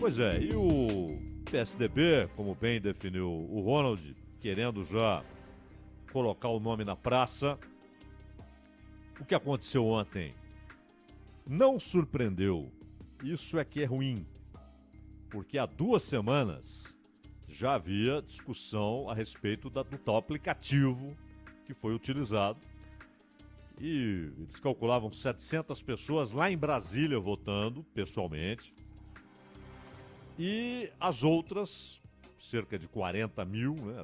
Pois é, e o PSDB, como bem definiu o Ronald, querendo já colocar o nome na praça, o que aconteceu ontem não surpreendeu. Isso é que é ruim, porque há 2 semanas já havia discussão a respeito do tal aplicativo que foi utilizado. E eles calculavam 700 pessoas lá em Brasília votando pessoalmente. E as outras, cerca de 40 mil, né,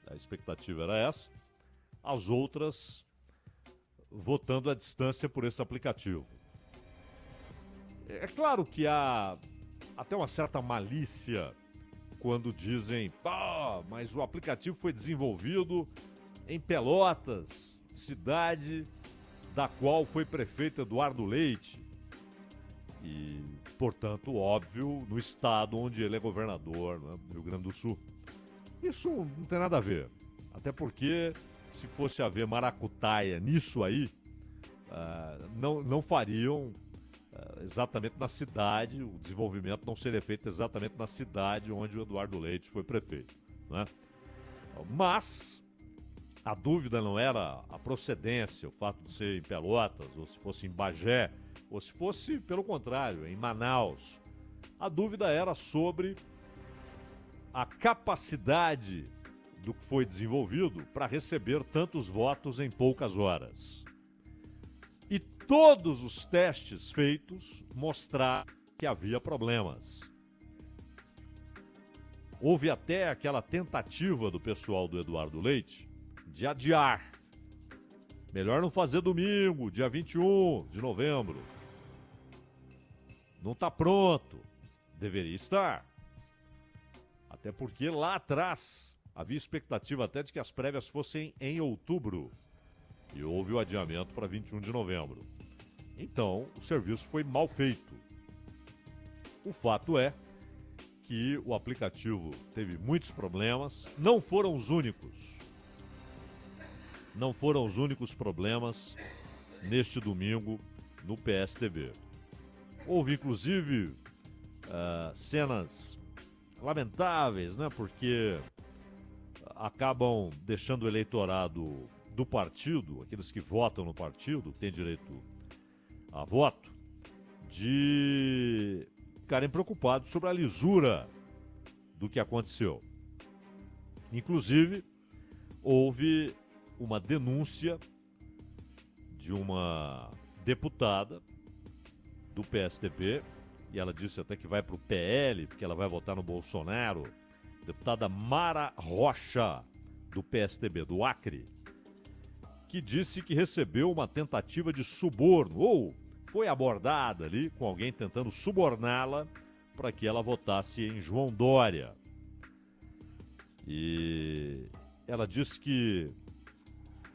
a expectativa era essa, as outras votando à distância por esse aplicativo. É claro que há até uma certa malícia quando dizem, mas o aplicativo foi desenvolvido em Pelotas, cidade da qual foi prefeito Eduardo Leite. E, portanto, óbvio, no estado onde ele é governador, né, do Rio Grande do Sul. Isso não tem nada a ver. Até porque, se fosse haver maracutaia nisso aí, não fariam exatamente na cidade, o desenvolvimento não seria feito exatamente na cidade onde o Eduardo Leite foi prefeito, né? Mas a dúvida não era a procedência, o fato de ser em Pelotas, ou se fosse em Bagé, ou se fosse, pelo contrário, em Manaus. A dúvida era sobre a capacidade do que foi desenvolvido para receber tantos votos em poucas horas. E todos os testes feitos mostraram que havia problemas. Houve até aquela tentativa do pessoal do Eduardo Leite de adiar. Melhor não fazer domingo, dia 21 de novembro. Não está pronto. Deveria estar. Até porque lá atrás havia expectativa até de que as prévias fossem em outubro. E houve o adiamento para 21 de novembro. Então, o serviço foi mal feito. O fato é que o aplicativo teve muitos problemas. Não foram os únicos. Não foram os únicos problemas neste domingo no PSDB. Houve, inclusive, cenas lamentáveis, né? Porque acabam deixando o eleitorado do partido, aqueles que votam no partido, têm direito a voto, de ficarem preocupados sobre a lisura do que aconteceu. Inclusive, houve uma denúncia de uma deputada do PSDB, e ela disse até que vai para o PL, porque ela vai votar no Bolsonaro, deputada Mara Rocha, do PSDB, do Acre, que disse que recebeu uma tentativa de suborno, ou foi abordada ali com alguém tentando suborná-la para que ela votasse em João Dória. E ela disse que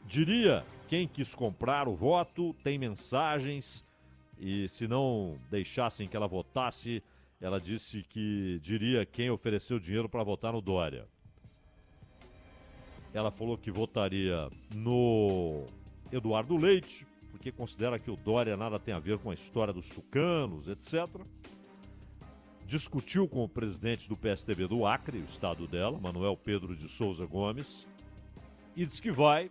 diria quem quis comprar o voto, tem mensagens, e se não deixassem que ela votasse, ela disse que diria quem ofereceu dinheiro para votar no Dória. Ela falou que votaria no Eduardo Leite, porque considera que o Dória nada tem a ver com a história dos tucanos, etc. Discutiu com o presidente do PSDB do Acre, o estado dela, Manuel Pedro de Souza Gomes, e diz que vai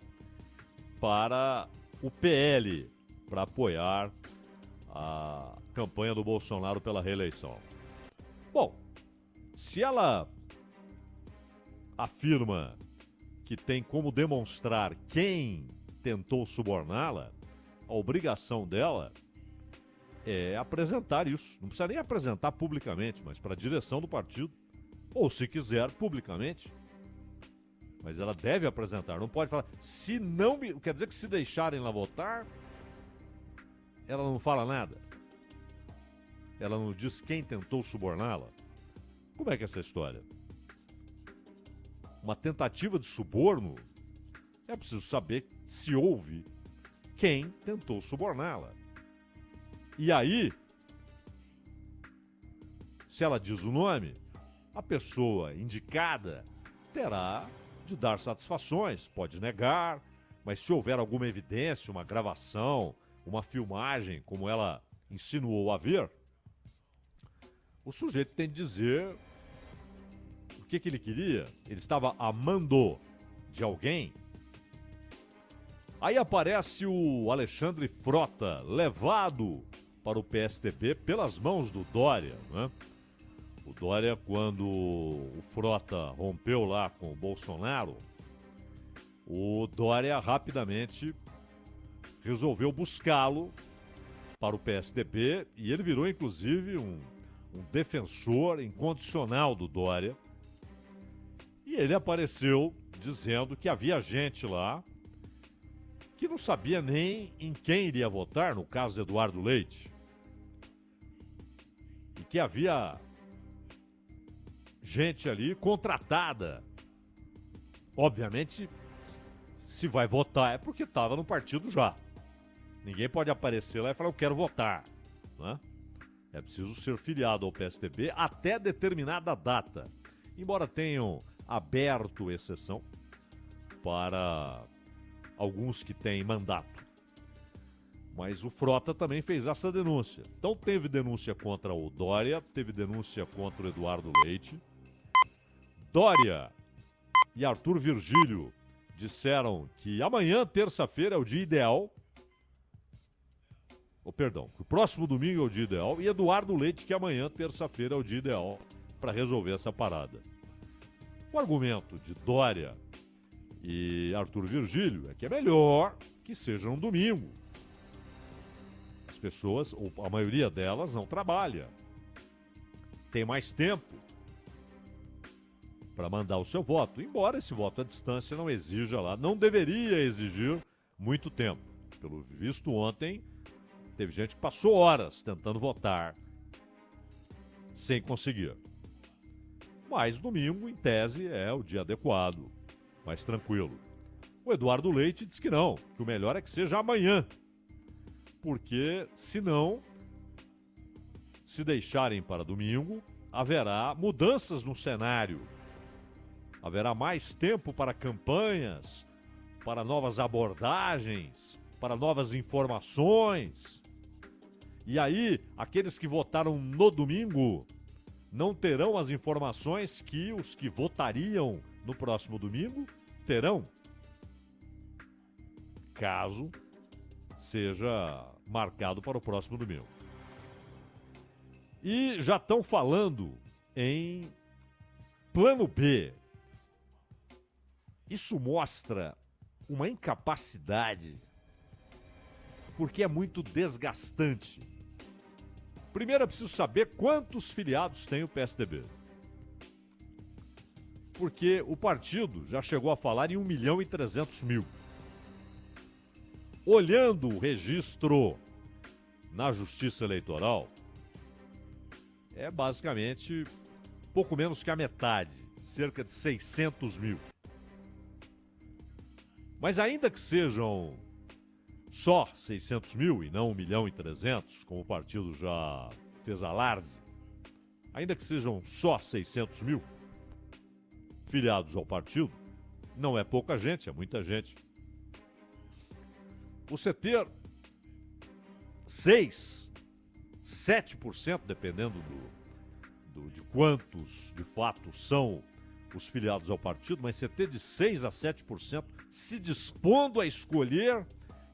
para o PL para apoiar a campanha do Bolsonaro pela reeleição. Bom, se ela afirma que tem como demonstrar quem tentou suborná-la, a obrigação dela é apresentar isso. Não precisa nem apresentar publicamente, mas para a direção do partido, ou se quiser, publicamente. Mas ela deve apresentar, não pode falar. Se não, quer dizer que se deixarem lá votar, ela não fala nada. Ela não diz quem tentou suborná-la. Como é que é essa história? Uma tentativa de suborno, é preciso saber se houve quem tentou suborná-la. E aí, se ela diz o nome, a pessoa indicada terá de dar satisfações, pode negar, mas se houver alguma evidência, uma gravação, uma filmagem, como ela insinuou haver, o sujeito tem de dizer o que ele queria. Ele estava a mando de alguém. Aí aparece o Alexandre Frota, levado para o PSDB pelas mãos do Dória, né? O Dória, quando o Frota rompeu lá com o Bolsonaro, o Dória rapidamente resolveu buscá-lo para o PSDB e ele virou, inclusive, um defensor incondicional do Dória. E ele apareceu dizendo que havia gente lá que não sabia nem em quem iria votar, no caso Eduardo Leite. E que havia gente ali contratada. Obviamente, se vai votar é porque estava no partido já. Ninguém pode aparecer lá e falar, eu quero votar, né? É preciso ser filiado ao PSDB até determinada data. Embora tenham aberto exceção para alguns que têm mandato. Mas o Frota também fez essa denúncia. Então teve denúncia contra o Dória, teve denúncia contra o Eduardo Leite. Dória e Arthur Virgílio disseram que amanhã, terça-feira, é o dia ideal. Que o próximo domingo é o dia ideal. E Eduardo Leite que amanhã, terça-feira, é o dia ideal para resolver essa parada. O argumento de Dória e Arthur Virgílio é que é melhor que seja um domingo. As pessoas, ou a maioria delas, não trabalha. Tem mais tempo para mandar o seu voto, embora esse voto à distância não exija lá, não deveria exigir muito tempo. Pelo visto ontem, teve gente que passou horas tentando votar sem conseguir. Mas domingo, em tese, é o dia adequado, mais tranquilo. O Eduardo Leite diz que não, que o melhor é que seja amanhã, porque senão, se deixarem para domingo, haverá mudanças no cenário. Haverá mais tempo para campanhas, para novas abordagens, para novas informações. E aí, aqueles que votaram no domingo não terão as informações que os que votariam no próximo domingo terão, caso seja marcado para o próximo domingo. E já estão falando em plano B. Isso mostra uma incapacidade, porque é muito desgastante. Primeiro é preciso saber quantos filiados tem o PSDB. Porque o partido já chegou a falar em 1.300.000. Olhando o registro na Justiça Eleitoral, é basicamente pouco menos que a metade, cerca de 600.000. Mas ainda que sejam só 600.000 e não 1.300.000, como o partido já fez alarde, ainda que sejam só 600.000 filiados ao partido, não é pouca gente, é muita gente. Você ter 6, 7%, dependendo de quantos de fato são os filiados ao partido, mas você ter de 6 a 7% se dispondo a escolher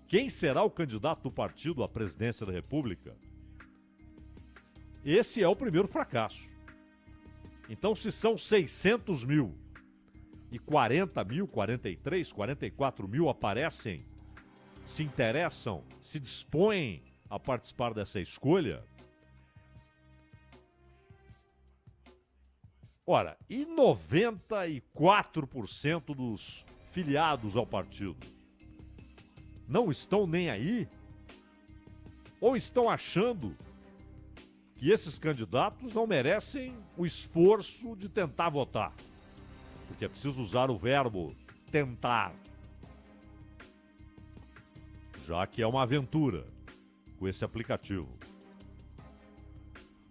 quem será o candidato do partido à presidência da República, esse é o primeiro fracasso. Então, se são 600.000 e 40.000, 43, 44.000 aparecem, se interessam, se dispõem a participar dessa escolha, ora, e 94% dos filiados ao partido não estão nem aí? Ou estão achando que esses candidatos não merecem o esforço de tentar votar? Porque é preciso usar o verbo tentar, já que é uma aventura com esse aplicativo.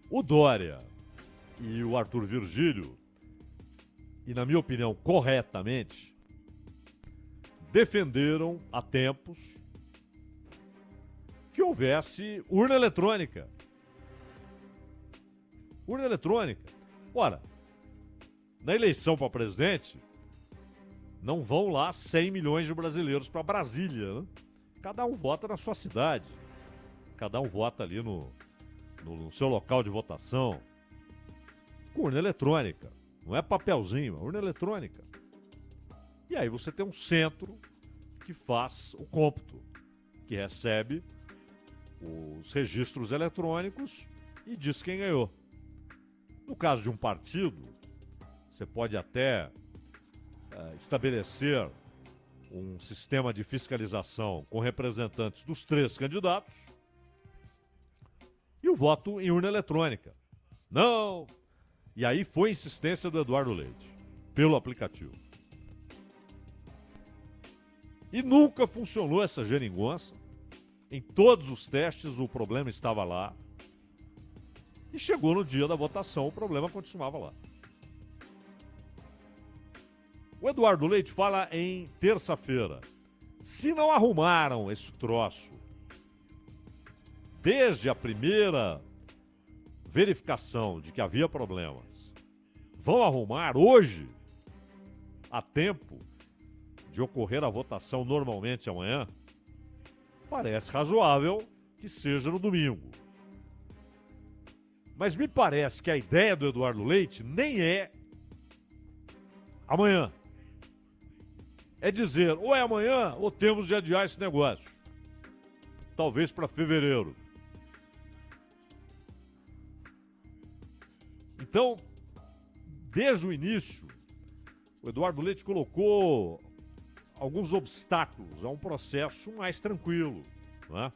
O Dória e o Arthur Virgílio, e na minha opinião corretamente, defenderam há tempos que houvesse urna eletrônica. Urna eletrônica. Ora, na eleição para presidente, não vão lá 100 milhões de brasileiros para Brasília, né? Cada um vota na sua cidade. Cada um vota ali no seu local de votação. Com urna eletrônica. Não é papelzinho, é urna eletrônica. E aí você tem um centro que faz o cômputo, que recebe os registros eletrônicos e diz quem ganhou. No caso de um partido, você pode até estabelecer um sistema de fiscalização com representantes dos 3 candidatos e o voto em urna eletrônica. Não! E aí foi insistência do Eduardo Leite, pelo aplicativo. E nunca funcionou essa geringonça. Em todos os testes o problema estava lá. E chegou no dia da votação, o problema continuava lá. O Eduardo Leite fala em terça-feira. Se não arrumaram esse troço desde a primeira verificação de que havia problemas, vão arrumar hoje, a tempo de ocorrer a votação normalmente amanhã? Parece razoável que seja no domingo. Mas me parece que a ideia do Eduardo Leite nem é amanhã. É dizer, ou é amanhã ou temos de adiar esse negócio. Talvez para fevereiro. Então, desde o início, o Eduardo Leite colocou alguns obstáculos a um processo mais tranquilo, né?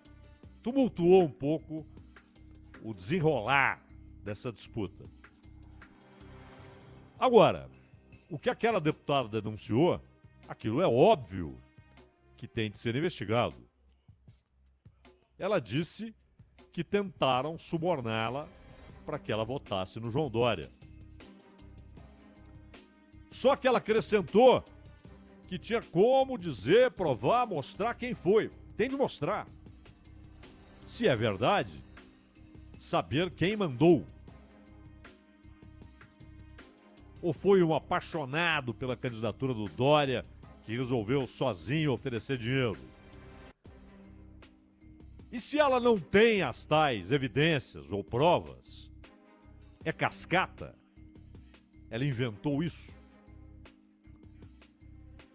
Tumultuou um pouco o desenrolar dessa disputa. Agora, o que aquela deputada denunciou, aquilo é óbvio que tem de ser investigado. Ela disse que tentaram suborná-la para que ela votasse no João Dória. Só que ela acrescentou que tinha como dizer, provar, mostrar quem foi. Tem de mostrar. Se é verdade, saber quem mandou. Ou foi um apaixonado pela candidatura do Dória que resolveu sozinho oferecer dinheiro? E se ela não tem as tais evidências ou provas, é cascata? Ela inventou isso?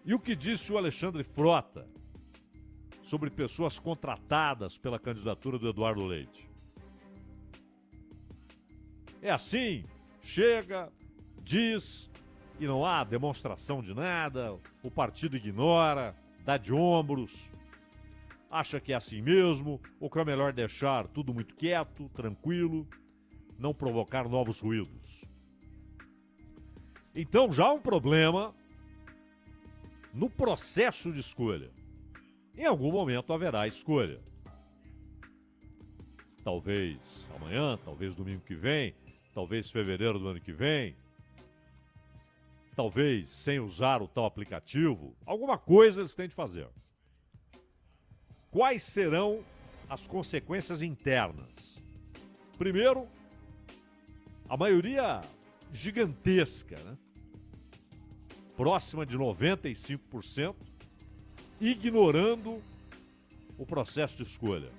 E o que disse o Alexandre Frota sobre pessoas contratadas pela candidatura do Eduardo Leite? É assim, chega, diz e não há demonstração de nada, o partido ignora, dá de ombros, acha que é assim mesmo, ou que é melhor deixar tudo muito quieto, tranquilo, não provocar novos ruídos. Então já há um problema no processo de escolha. Em algum momento haverá escolha. Talvez amanhã, talvez domingo que vem, talvez fevereiro do ano que vem, talvez sem usar o tal aplicativo. Alguma coisa eles têm de fazer. Quais serão as consequências internas? Primeiro, a maioria gigantesca, né? Próxima de 95%, ignorando o processo de escolha.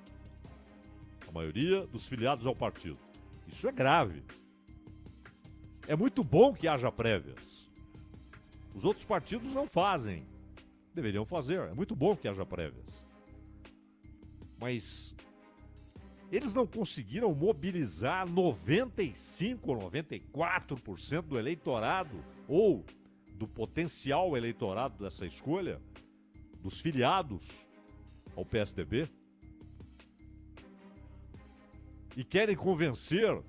A maioria dos filiados ao partido. Isso é grave. É muito bom que haja prévias. Os outros partidos não fazem. Deveriam fazer. É muito bom que haja prévias. Mas eles não conseguiram mobilizar 95% ou 94% do eleitorado ou do potencial eleitorado dessa escolha, dos filiados ao PSDB, e querem convencer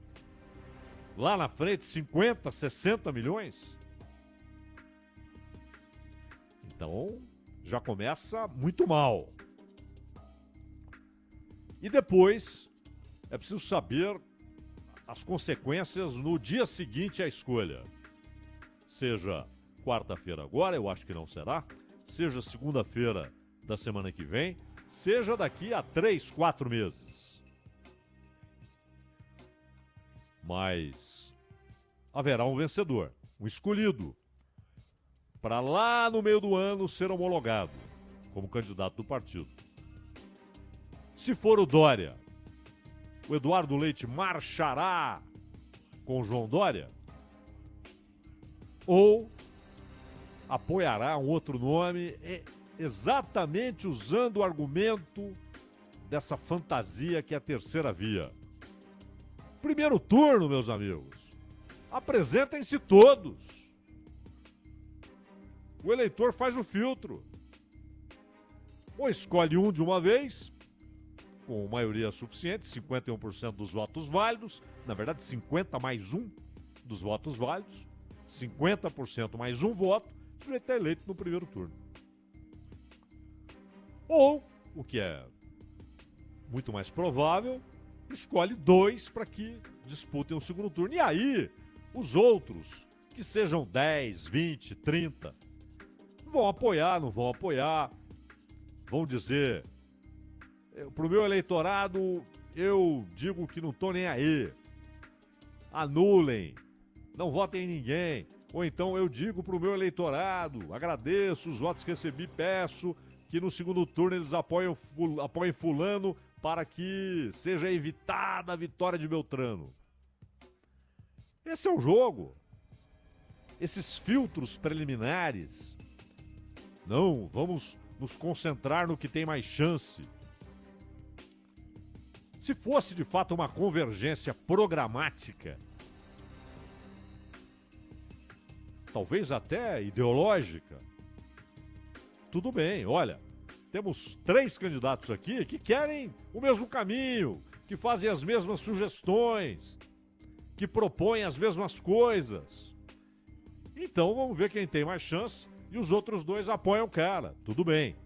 lá na frente 50, 60 milhões. Então, já começa muito mal. E depois, é preciso saber as consequências no dia seguinte à escolha. Seja quarta-feira agora, eu acho que não será, seja segunda-feira da semana que vem, seja daqui a 3, 4 meses. mas haverá um vencedor, um escolhido, para lá no meio do ano ser homologado como candidato do partido. Se for o Dória, o Eduardo Leite marchará com o João Dória? Ou apoiará um outro nome, exatamente usando o argumento dessa fantasia que é a terceira via? Primeiro turno, meus amigos. Apresentem-se todos. O eleitor faz o filtro. Ou escolhe um de uma vez, com maioria suficiente, 51% dos votos válidos, na verdade 50 mais um dos votos válidos, 50% mais um voto, o sujeito é eleito no primeiro turno. Ou, o que é muito mais provável, escolhe dois para que disputem o segundo turno. E aí, os outros, que sejam 10, 20, 30, vão apoiar, não vão apoiar, vão dizer, pro meu eleitorado, eu digo que não tô nem aí, anulem, não votem em ninguém. Ou então eu digo pro meu eleitorado, agradeço os votos que recebi, peço que no segundo turno eles apoiem fulano para que seja evitada a vitória de Beltrano. Esse é o jogo. Esses filtros preliminares. Não, vamos nos concentrar no que tem mais chance. Se fosse de fato uma convergência programática, talvez até ideológica, tudo bem, olha, temos 3 candidatos aqui que querem o mesmo caminho, que fazem as mesmas sugestões, que propõem as mesmas coisas. Então vamos ver quem tem mais chance e os outros 2 apoiam o cara, tudo bem.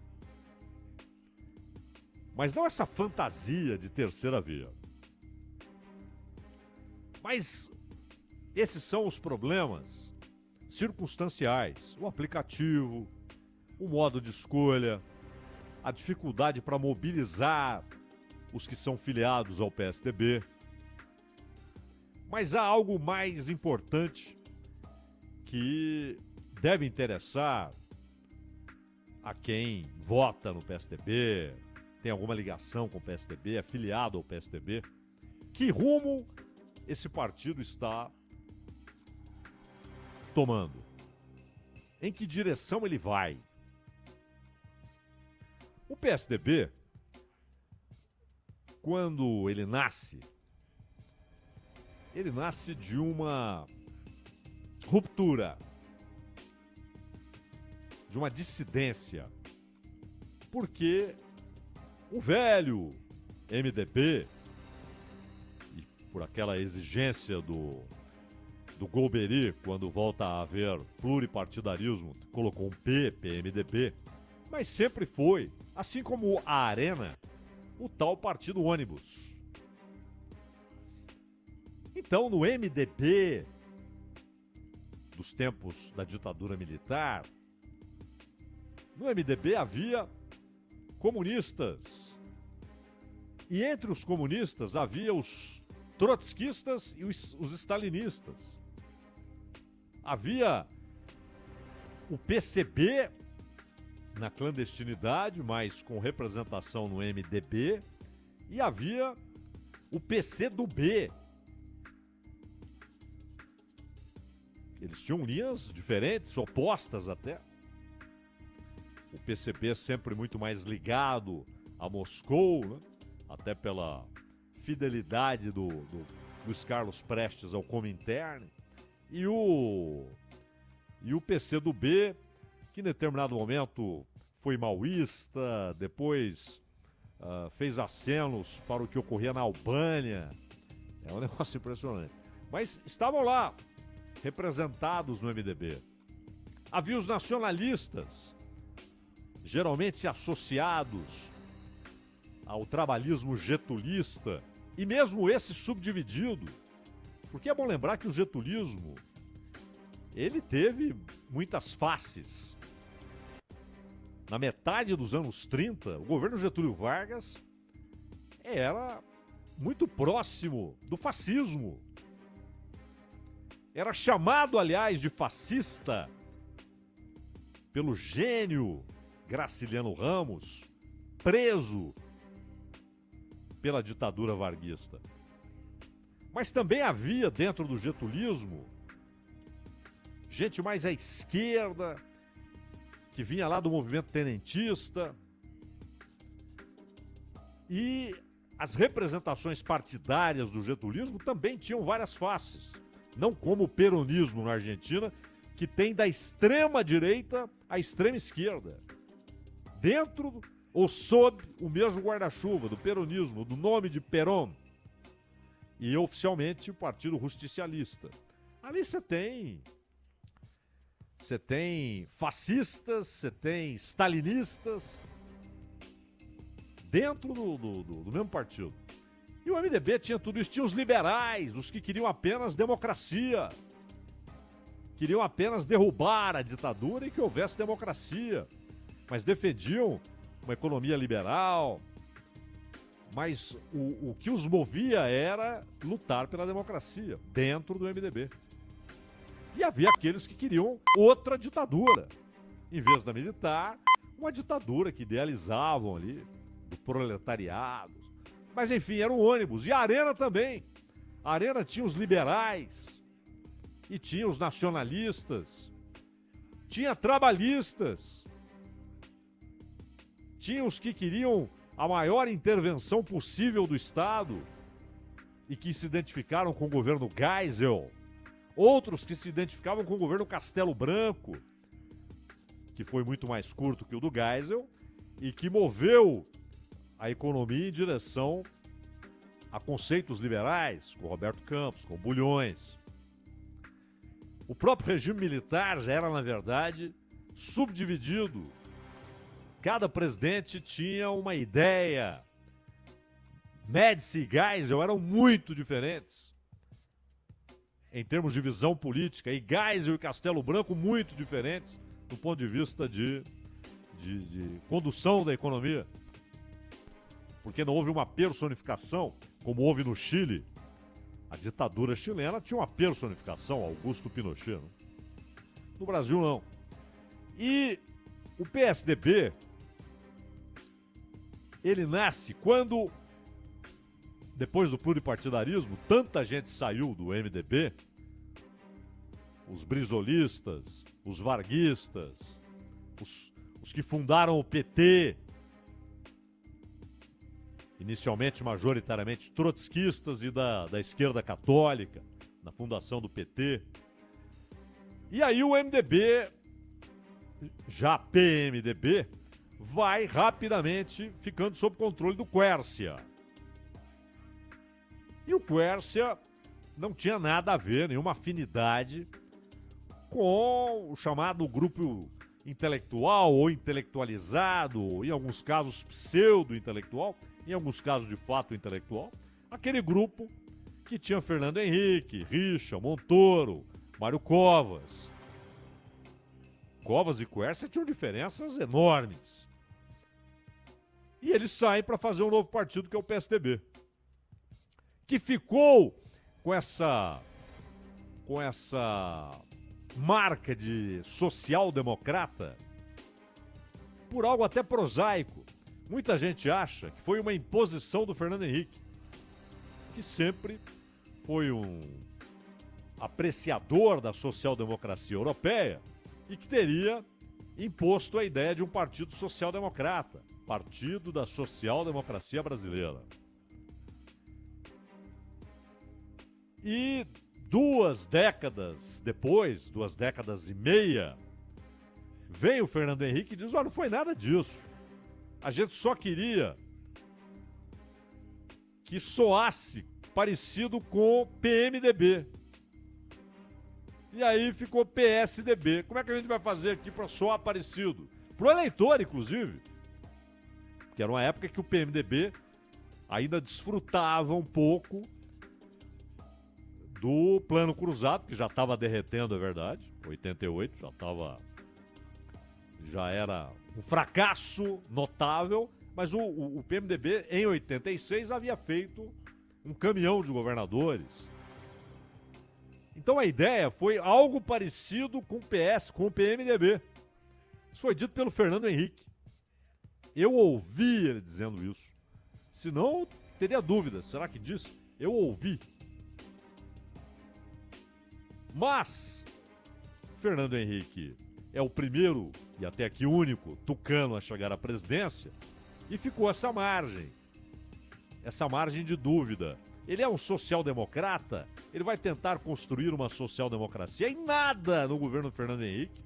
Mas não essa fantasia de terceira via. Mas esses são os problemas circunstanciais. O aplicativo, o modo de escolha, a dificuldade para mobilizar os que são filiados ao PSDB. Mas há algo mais importante que deve interessar a quem vota no PSDB, tem alguma ligação com o PSDB, é filiado ao PSDB. Que rumo esse partido está tomando? Em que direção ele vai? O PSDB, quando ele nasce de uma ruptura, de uma dissidência, porque o velho MDB, e por aquela exigência do Golbery, quando volta a haver pluripartidarismo, colocou um P, PMDB, mas sempre foi, assim como a Arena, o tal partido ônibus. Então, no MDB dos tempos da ditadura militar, no MDB havia comunistas. E entre os comunistas havia os trotskistas e os stalinistas. Havia o PCB na clandestinidade, mas com representação no MDB, e havia o PCdoB. Eles tinham linhas diferentes, opostas até. O PCB sempre muito mais ligado a Moscou, né? Até pela fidelidade do Luiz Carlos Prestes ao Comintern. E o PCdoB, que em determinado momento foi maoísta, depois fez acenos para o que ocorria na Albânia. É um negócio impressionante. Mas estavam lá, representados no MDB. Havia os nacionalistas, geralmente associados ao trabalhismo getulista, e mesmo esse subdividido, porque é bom lembrar que o getulismo, ele teve muitas faces. Na metade dos anos 30, o governo Getúlio Vargas era muito próximo do fascismo. era chamado, aliás, de fascista pelo gênio Graciliano Ramos, preso pela ditadura varguista. Mas também havia dentro do getulismo gente mais à esquerda, que vinha lá do movimento tenentista. E as representações partidárias do getulismo também tinham várias faces. Não como o peronismo na Argentina, que tem da extrema direita à extrema esquerda. Dentro ou sob o mesmo guarda-chuva do peronismo, do nome de Perón. E oficialmente o Partido Justicialista. Ali você tem fascistas, você tem stalinistas dentro do mesmo partido. E o MDB tinha tudo isso. Tinha os liberais, os que queriam apenas democracia. Queriam apenas derrubar a ditadura e que houvesse democracia. Mas defendiam uma economia liberal. Mas o que os movia era lutar pela democracia dentro do MDB. E havia aqueles que queriam outra ditadura. Em vez da militar, uma ditadura que idealizavam ali, do proletariado. Mas enfim, era um ônibus. E a Arena também. A Arena tinha os liberais. E tinha os nacionalistas. Tinha trabalhistas. Tinha os que queriam a maior intervenção possível do Estado e que se identificaram com o governo Geisel. Outros que se identificavam com o governo Castelo Branco, que foi muito mais curto que o do Geisel e que moveu a economia em direção a conceitos liberais, com Roberto Campos, com Bulhões. O próprio regime militar já era, na verdade, subdividido. Cada presidente tinha uma ideia. Médici e Geisel eram muito diferentes em termos de visão política, e Geisel e Castelo Branco muito diferentes do ponto de vista de condução da economia. Porque não houve uma personificação, como houve no Chile. A ditadura chilena tinha uma personificação, Augusto Pinochet. Não? No Brasil, não. E o PSDB, ele nasce quando, depois do pluripartidarismo, tanta gente saiu do MDB, os brizolistas, os varguistas, os que fundaram o PT, inicialmente majoritariamente trotskistas e da esquerda católica, na fundação do PT. E aí o MDB, já PMDB, vai rapidamente ficando sob controle do Quércia. E o Quércia não tinha nada a ver, nenhuma afinidade com o chamado grupo intelectual ou intelectualizado, em alguns casos pseudo-intelectual, em alguns casos de fato intelectual, aquele grupo que tinha Fernando Henrique, Richa, Montoro, Mário Covas. Covas e Quércia tinham diferenças enormes. E eles saem para fazer um novo partido que é o PSDB, que ficou com essa marca de social-democrata por algo até prosaico. Muita gente acha que foi uma imposição do Fernando Henrique, que sempre foi um apreciador da social-democracia europeia e que teria imposto a ideia de um partido social-democrata, Partido da Social-Democracia Brasileira. E 2 décadas depois, 2 décadas e meia, vem o Fernando Henrique e diz: olha, não foi nada disso. A gente só queria que soasse parecido com PMDB. E aí ficou PSDB. Como é que a gente vai fazer aqui para soar parecido? Pro eleitor, inclusive. Porque era uma época que o PMDB ainda desfrutava um pouco do plano cruzado, que já estava derretendo, é verdade. 88 já era um fracasso notável, mas o PMDB em 86 havia feito um caminhão de governadores. Então a ideia foi algo parecido com o PS, com o PMDB. Isso foi dito pelo Fernando Henrique. Eu ouvi ele dizendo isso. Senão, eu teria dúvida. Será que disse? Eu ouvi. Mas, Fernando Henrique é o primeiro, e até aqui único, tucano a chegar à presidência, e ficou essa margem de dúvida. Ele é um social-democrata? Ele vai tentar construir uma social-democracia? E nada no governo Fernando Henrique,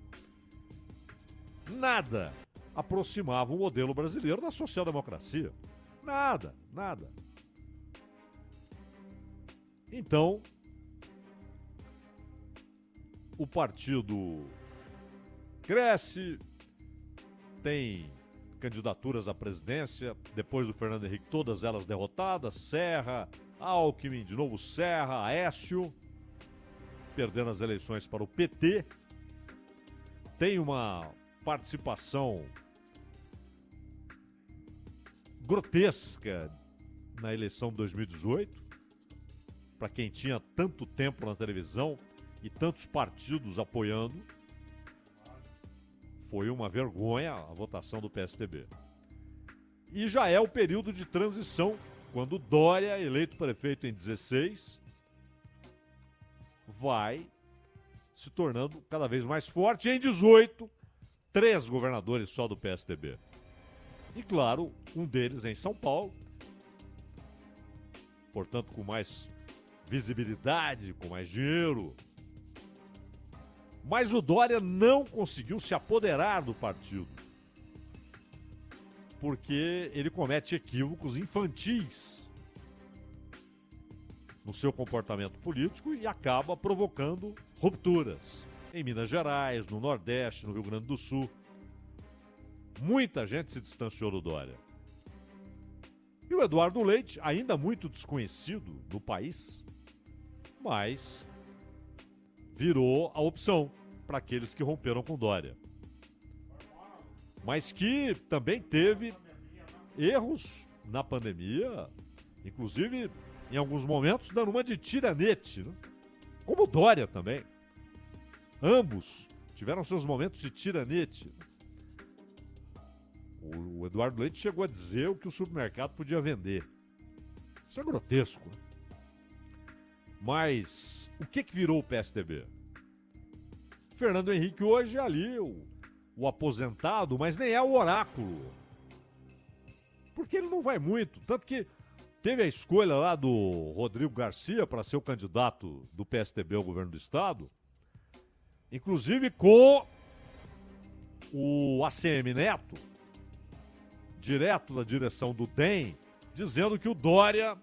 nada aproximava o modelo brasileiro da social-democracia. Nada, nada. Então, o partido cresce, tem candidaturas à presidência, depois do Fernando Henrique, todas elas derrotadas, Serra, Alckmin, de novo Serra, Aécio, perdendo as eleições para o PT, tem uma participação grotesca na eleição de 2018, para quem tinha tanto tempo na televisão e tantos partidos apoiando, foi uma vergonha a votação do PSDB. E já é o período de transição, quando Dória, eleito prefeito em 16, vai se tornando cada vez mais forte. E em 18, 3 governadores só do PSDB. E claro, um deles em São Paulo, portanto com mais visibilidade, com mais dinheiro. Mas o Dória não conseguiu se apoderar do partido, porque ele comete equívocos infantis no seu comportamento político e acaba provocando rupturas em Minas Gerais, no Nordeste, no Rio Grande do Sul. Muita gente se distanciou do Dória. E o Eduardo Leite, ainda muito desconhecido no país, mas virou a opção para aqueles que romperam com Dória. Mas que também teve erros na pandemia, inclusive em alguns momentos dando uma de tiranete, né? Como Dória também. Ambos tiveram seus momentos de tiranete. O Eduardo Leite chegou a dizer o que o supermercado podia vender. Isso é grotesco. Mas o que virou o PSDB? Fernando Henrique hoje é ali o aposentado, mas nem é o oráculo. Porque ele não vai muito. Tanto que teve a escolha lá do Rodrigo Garcia para ser o candidato do PSDB ao governo do estado. Inclusive com o ACM Neto, direto da direção do DEM, dizendo que o Dória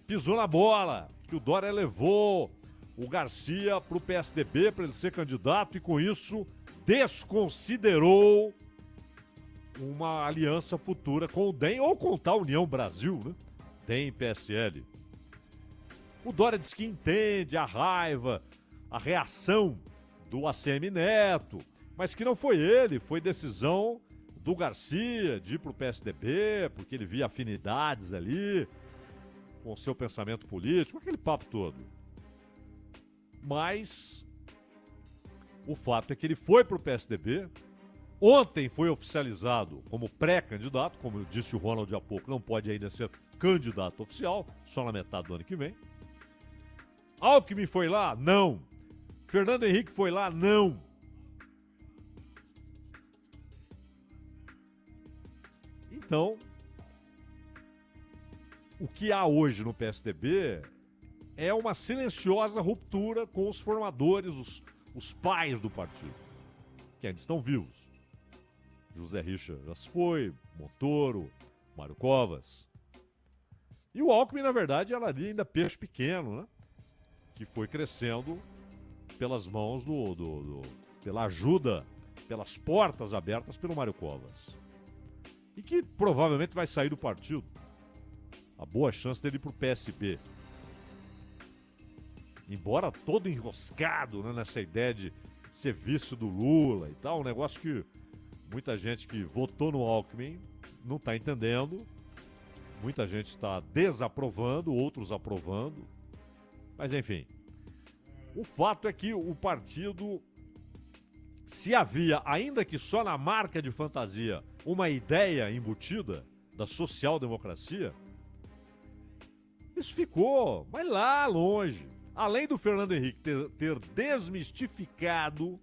pisou na bola, que o Dória levou o Garcia para o PSDB para ele ser candidato e com isso desconsiderou uma aliança futura com o DEM ou com a União Brasil, né? DEM e PSL. O Dória diz que entende a raiva, a reação do ACM Neto, mas que não foi ele, foi decisão do Garcia de ir para o PSDB, porque ele via afinidades ali com o seu pensamento político, aquele papo todo. Mas o fato é que ele foi para o PSDB, ontem foi oficializado como pré-candidato, como disse o Ronald há pouco, não pode ainda ser candidato oficial, só na metade do ano que vem. Alckmin foi lá? Não. Fernando Henrique foi lá? Não. Então, o que há hoje no PSDB é uma silenciosa ruptura com os formadores, os pais do partido, que ainda estão vivos. José Richa já se foi, Montoro, Mário Covas. E o Alckmin, na verdade, era ali ainda peixe pequeno, né? Que foi crescendo pelas mãos pela ajuda, pelas portas abertas pelo Mário Covas. E que provavelmente vai sair do partido. A boa chance dele ir pro PSB. Embora todo enroscado, né, nessa ideia de ser vice do Lula e tal, um negócio que muita gente que votou no Alckmin não está entendendo. Muita gente está desaprovando, outros aprovando. Mas enfim, O fato é que o partido, se havia, ainda que só na marca de fantasia, uma ideia embutida da social-democracia, isso ficou, mas lá longe. Além do Fernando Henrique ter desmistificado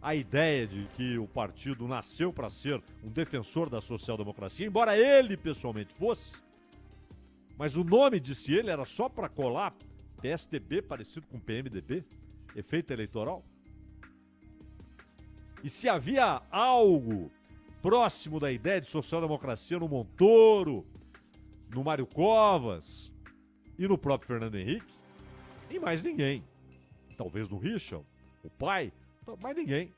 a ideia de que o partido nasceu para ser um defensor da social-democracia, embora ele pessoalmente fosse, mas o nome, disse ele, era só para colar PSDB parecido com PMDB, efeito eleitoral. E se havia algo próximo da ideia de social-democracia no Montoro, no Mário Covas e no próprio Fernando Henrique, e mais ninguém. Talvez no Richard, o pai, mais ninguém.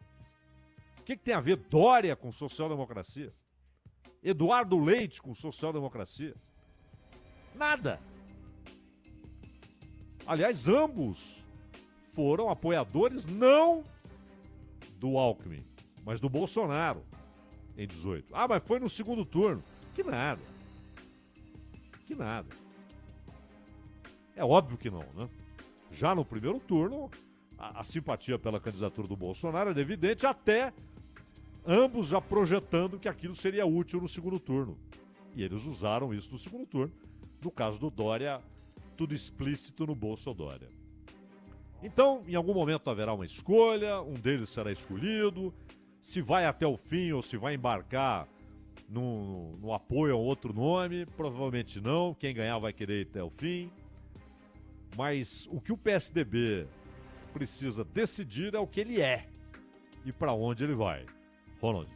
O que tem a ver Dória com social-democracia? Eduardo Leite com social-democracia? Nada. Aliás, ambos foram apoiadores não do Alckmin, mas do Bolsonaro em 18. Ah, mas foi no segundo turno. Que nada. Que nada. É óbvio que não, né? Já no primeiro turno, a simpatia pela candidatura do Bolsonaro era evidente, até ambos já projetando que aquilo seria útil no segundo turno. E eles usaram isso no segundo turno. No caso do Dória, tudo explícito no Bolso Dória. Então, em algum momento haverá uma escolha, um deles será escolhido, se vai até o fim ou se vai embarcar no apoio a outro nome, provavelmente não, quem ganhar vai querer ir até o fim. Mas o que o PSDB precisa decidir é o que ele é e para onde ele vai. Ronald.